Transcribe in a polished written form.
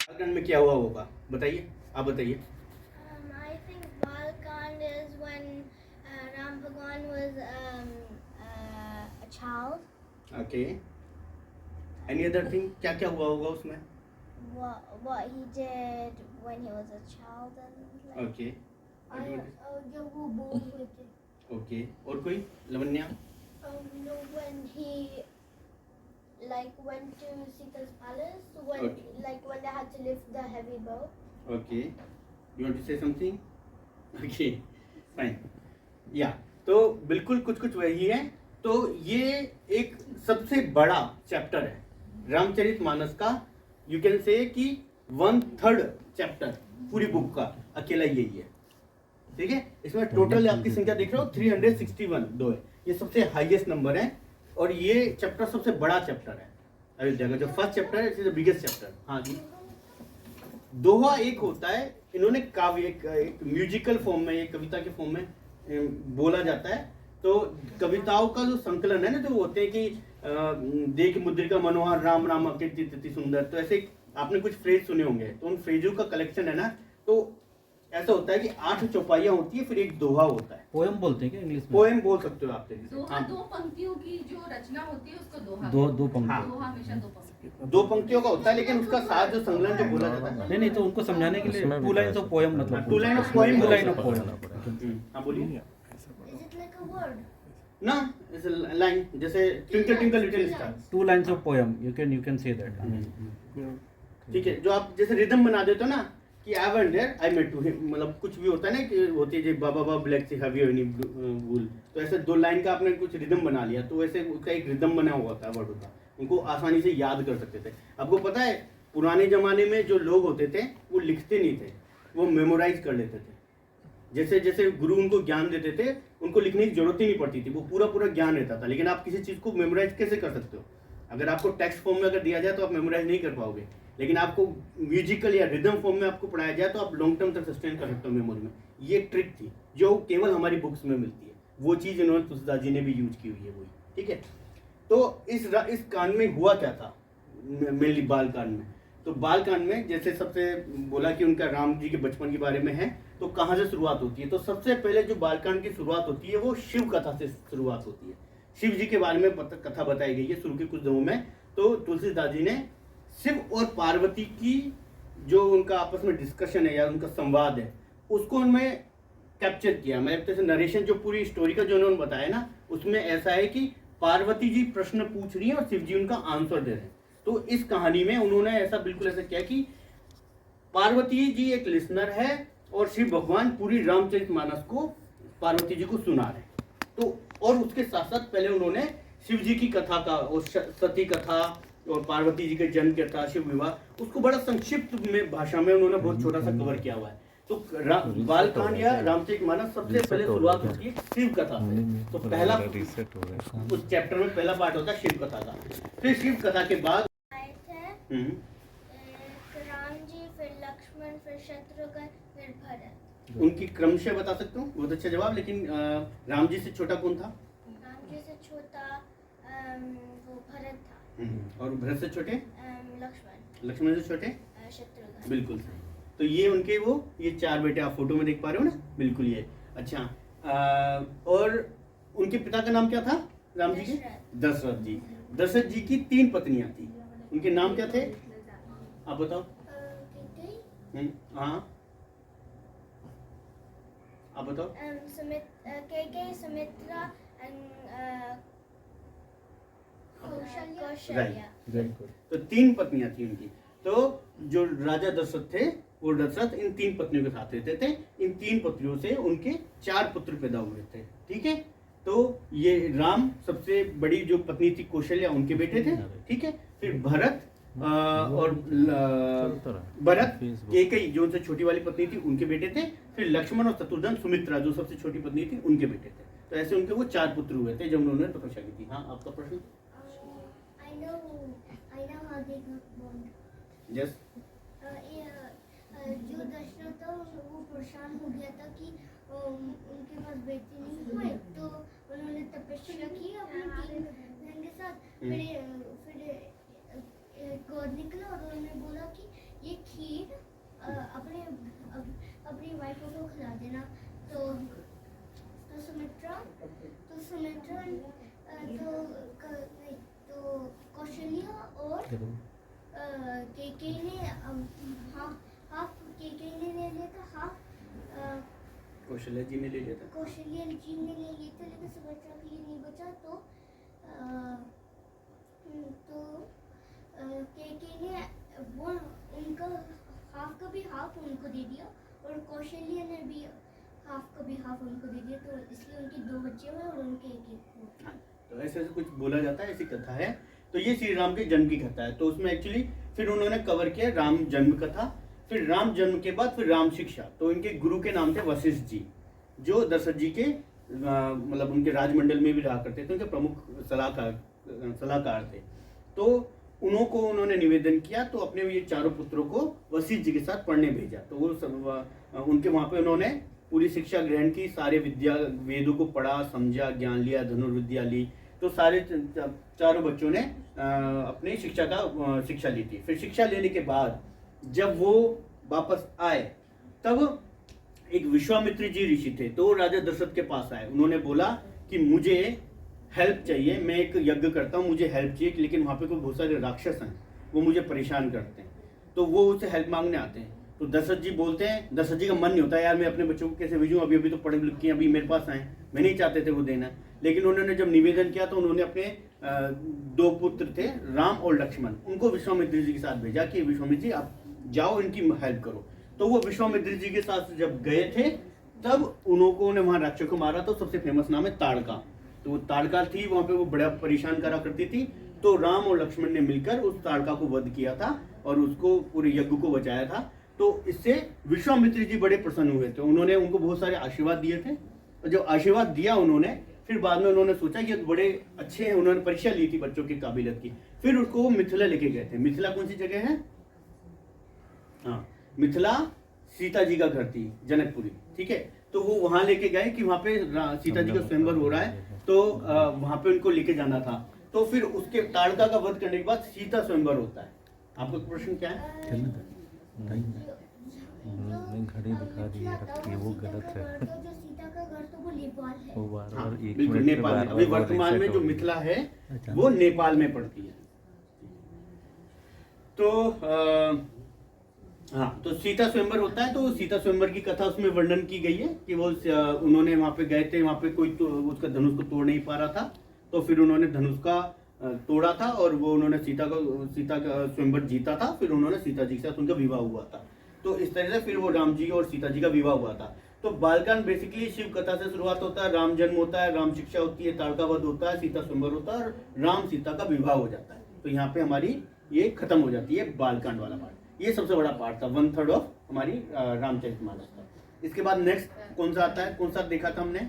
बालकांड में क्या हुआ होगा, बताइए, आप बताइए। I think Balkand is when Ram Bhagwan was a child. Okay, any other thing, क्या क्या हुआ होगा उसमें? What he did when he was a child and like. Okay जब वो born हुए थे. ओके, और कोई Lavanya? No, when he like went to Sita's palace, when Okay. like when they had to lift the heavy bow. Okay, you want to say something? Okay, fine, या तो बिल्कुल कुछ कुछ वही है। तो ये एक सबसे बड़ा चैप्टर है रामचरितमानस का, यू कैन से कि 1/3 चैप्टर पूरी बुक का अकेला यही है, ठीक है। इसमें टोटल आपकी संख्या देख रहे हो 361 दो है, ये सबसे हाईएस्ट नंबर है और ये चैप्टर सबसे बड़ा चैप्टर है अयोध्या का। जो फर्स्ट चैप्टर है it is the biggest chapter. हाँ जी, दोहा एक होता है, इन्होंने काव्य एक म्यूजिकल फॉर्म में, एक कविता के फॉर्म में बोला जाता है। तो कविताओं का जो संकलन है ना, तो वो होते हैं कि देख मुद्रिका मनोहर राम राम अति सुंदर, तो ऐसे आपने कुछ फ्रेज सुने होंगे, तो उन फ्रेजों का कलेक्शन है ना। तो ऐसा होता है कि 8 चौपाइयां होती है, फिर एक दोहा होता है। पोएम बोलते हैं क्या इंग्लिश में? पोएम बोल सकते हो आप तरीके से। दोहा हाँ, 2 पंक्तियों की जो रचना होती है उसको दोहा दो पंक्ति। हाँ। दोहा हमेशा 2 पंक्ति 2 पंक्तियों का होता है, लेकिन उसका साथ जो संकलन जो बोला जाता है। नहीं, तो उनको समझाने के लिए 2 लाइन्स ऑफ पोएम मतलब 2 line of poem, 2 line of poem. हाँ बोलिए Is it like a word? ना, इस लाइन जैसे twinkle twinkle little star. 2 lines of poem, you can say that. ठीक है, जो आप जैसे रिदम बना देते हो ना कि I went there I met to him, मतलब कुछ भी होता है ना कि होती है जो बाबा बाबा ब्लैक सी हैवी एनी वूल, तो ऐसे 2 लाइन का आपने कुछ रिदम बना लिया, तो वैसे उसका एक रिदम बना हुआ होता है वर्ड होता है, उनको आसानी से याद कर सकते थे। आपको पता है पुराने जमाने में जो लोग होते थे वो लिखते नहीं थे, वो मेमोराइज कर लेते थे। जैसे जैसे गुरु उनको ज्ञान देते थे, उनको लिखने की जरूरत ही नहीं पड़ती थी, वो पूरा पूरा ज्ञान रहता था। लेकिन आप किसी चीज़ को मेमोराइज कैसे कर सकते हो? अगर आपको टेक्स्ट फॉर्म में अगर दिया जाए तो आप मेमोराइज नहीं कर पाओगे, लेकिन आपको म्यूजिकल या रिदम फॉर्म में आपको पढ़ाया जाए तो आप लॉन्ग टर्म तक सस्टेन कर सकते हो मेमोरी में। ये ट्रिक थी जो केवल हमारी बुक्स में मिलती है, वो चीज़ इन्होंने तुलसीदास जी ने भी यूज की हुई है, वही, ठीक है। तो इस कांड में हुआ क्या था, मेनली बाल कांड में? तो बाल कांड में जैसे सबसे बोला कि उनका राम जी के बचपन के बारे में है, तो कहाँ से शुरुआत होती है? तो सबसे पहले जो बाल कांड की शुरुआत होती है वो शिव कथा से शुरुआत होती है। शिव जी के बारे में कथा बताई गई है शुरू के कुछ दिनों में। तो तुलसीदास जी ने शिव और पार्वती की जो उनका आपस में डिस्कशन है या उनका संवाद है, उसको उनमें कैप्चर किया। मतलब जैसे नरेशन जो पूरी स्टोरी का जो उन्होंने बताया ना, उसमें ऐसा है कि पार्वती जी प्रश्न पूछ रही है और शिव जी उनका आंसर दे रहे हैं। तो इस कहानी में उन्होंने ऐसा बिल्कुल ऐसा किया कि पार्वती जी एक लिसनर है और शिव भगवान पूरी रामचरितमानस को पार्वती जी को सुना रहे हैं। तो और उसके साथ साथ पहले उन्होंने शिव जी की कथा का और सती कथा और पार्वती जी के जन्म कथा, शिव विवाह, उसको बड़ा संक्षिप्त में भाषा में उन्होंने बहुत छोटा सा कवर किया हुआ है। तो बालकांड या रामचरितमानस सबसे पहले शुरुआत होती है शिव कथा से। तो पहला उस चैप्टर में पहला पार्ट होता है शिव कथा का। फिर शिव कथा के बाद आए थे राम जी, फिर लक्ष्मण, फिर शत्रुघ्न, फिर भरत। उनकी क्रमशः बता सकता हूँ, बहुत अच्छा जवाब। लेकिन राम जी से छोटा कौन था? राम जी से छोटा वो भरत था। और भरत से छोटे? लक्ष्मण। लक्ष्मण से छोटे? शत्रुघ्न। बिल्कुल सही। तो ये उनके वो ये 4 बेटे आप फोटो में देख पा रहे हो ना, बिल्कुल ये। अच्छा, और उनके पिता का नाम क्या था राम जी के? दशरथ जी। दशरथ जी की 3 पत्नियां थी, उनके नाम क्या थे आप बताओ? हाँ आप बताओ। कैकेयी, सुमित्रा राइट, कौशल्या। तो 3 पत्नियां थी उनकी। तो जो राजा दशरथ थे वो दशरथ इन 3 पत्नियों के साथ रहते थे। इन 3 पत्नियों से उनके 4 पुत्र पैदा हुए थे, ठीक है। तो ये राम सबसे बड़ी जो पत्नी थी कौशल्या, उनके बेटे थे, ठीक है। फिर भरत और भरत कैकेयी जो उनसे छोटी वाली पत्नी थी उनके बेटे थे। फिर लक्ष्मण और शत्रुघ्न सुमित्रा जो सबसे छोटी पत्नी थी उनके बेटे थे। तो ऐसे उनके वो 4 पुत्र हुए थे जब उन्होंने तपस्या की थी। हाँ आपका प्रश्न? I know how they got born. Yes. जो दशरथ था वो परेशान हो गया था कि उनके पास बेटे नहीं हुए, तो उन्होंने तपस्या की अपनी 3 बहन के साथ। फिर गॉड निकला और उन्होंने बोला कि ये खीर अपनी वाइफ को खिला देना। तो सुमित्रा तो कौशल्या और केके ने हाफ केके ने ले लिया था, हाफ कौशल्या जी ने ले लिया था। कौशल्या जी ने ले लिया था, लेकिन सुमित्रा के लिए नहीं बचा। तो केके ने वो उनका हाफ का भी हाफ उनको दे दिया और कौशल्या ने भी हाफ का भी हाफ उनको दे दिया। तो इसलिए उनके 2 बच्चे हुए और उनके एक। तो ऐसे कुछ बोला जाता है, ऐसी कथा है। तो ये श्री राम के जन्म की कथा है। तो उसमें एक्चुअली फिर उन्होंने कवर किया राम जन्म कथा, फिर राम जन्म के बाद फिर राम शिक्षा। तो इनके गुरु के नाम थे वशिष्ठ जी, जो दशरथ जी के मतलब उनके राजमंडल में भी रहा करते थे, उनके प्रमुख सलाहकार थे। तो उन्होंने निवेदन किया, तो अपने ये चारों पुत्रों को वशिष्ठ जी के साथ पढ़ने भेजा। तो वो उनके वहाँ पे उन्होंने पूरी शिक्षा ग्रहण की, सारे वेदों को पढ़ा, समझा, ज्ञान लिया, धनुर्विद्या ली। तो सारे चारों बच्चों ने अपनी शिक्षा ली थी। फिर शिक्षा लेने के बाद जब वो वापस आए, तब एक विश्वामित्र जी ऋषि थे, तो राजा दशरथ के पास आए। उन्होंने बोला कि मुझे हेल्प चाहिए, मैं एक यज्ञ करता हूँ, मुझे हेल्प चाहिए, लेकिन वहाँ पे कोई बहुत सारे राक्षस हैं, वो मुझे परेशान करते हैं। तो वो उससे हेल्प मांगने आते हैं। तो दशरथ जी बोलते हैं, दशरथ जी का मन नहीं होता यार मैं अपने बच्चों को कैसे भेजूँ, अभी तो पढ़े लिखे अभी मेरे पास आए, मैं नहीं चाहते थे वो देना। लेकिन उन्होंने जब निवेदन किया तो उन्होंने अपने 2 पुत्र थे राम और लक्ष्मण, उनको विश्वामित्र जी के साथ भेजा कि विश्वामित्र जी आप जाओ, इनकी हेल्प करो। तो वो विश्वामित्र जी के साथ जब गए थे, तब उन्होंने वहाँ राक्षस को मारा। तो सबसे फेमस नाम है ताड़का। तो ताड़का थी वहाँ पे, वो बड़ा परेशान करा करती थी। तो राम और लक्ष्मण ने मिलकर उस ताड़का को वध किया था और उसको पूरे यज्ञ को बचाया था। तो इससे विश्वामित्र जी बड़े प्रसन्न हुए थे। उन्होंने उनको बहुत सारे आशीर्वाद दिए थे। और जब आशीर्वाद दिया उन्होंने, फिर बाद में उन्होंने सोचा कि बड़े अच्छे हैं, उन्होंने परीक्षा ली थी बच्चों की काबिलियत की। फिर उसको मिथिला लेके गए थे। मिथिला कौन सी जगह है? हाँ, मिथिला सीता जी का घर थी, जनकपुरी, ठीक है। तो वो वहां लेके गए कि वहां पे सीता जी का स्वयंवर हो रहा है, तो वहां पे उनको लेके जाना था। तो फिर उसके ताड़का का वध करने के बाद सीता स्वयंवर होता है। आपका प्रश्न क्या है? घड़ी दिखा दी रखी, वो गलत है। जो सीता का घर तो वो नेपाल है। वो बार हाँ, बार एक बिल्कुल मिनट के नेपाल में। बार अभी बार वर्तमान में reset जो हो गई। मिथिला है अच्छा। वो नेपाल में पड़ती है। तो हाँ, तो सीता स्वयंवर होता है। तो सीता स्वयंवर की कथा उसमें वर्णन की गई है कि वो उन्होंने वहां पे गए थे, वहां पे कोई तो उसका धनुष को तोड़ नहीं पा रहा था। तो फिर उन्होंने धनुष का तोड़ा था और वो उन्होंने सीता का स्वयंवर जीता था। फिर उन्होंने सीता जी के साथ उनका विवाह हुआ था। तो इस तरह से फिर वो राम जी और सीता जी का विवाह हुआ था। तो बालकांड बेसिकली शिव कथा से शुरुआत होता है, राम जन्म होता है, राम शिक्षा होती है, ताड़का वध होता है, सीता स्वयंवर होता है और राम सीता का विवाह हो जाता है। तो यहाँ पे हमारी ये खत्म हो जाती है बालकांड वाला पार्ट। ये सबसे बड़ा पार्ट था, 1/3 ऑफ हमारी रामचरितमानस का। इसके बाद नेक्स्ट कौन सा आता है? कौन सा देखा था हमने?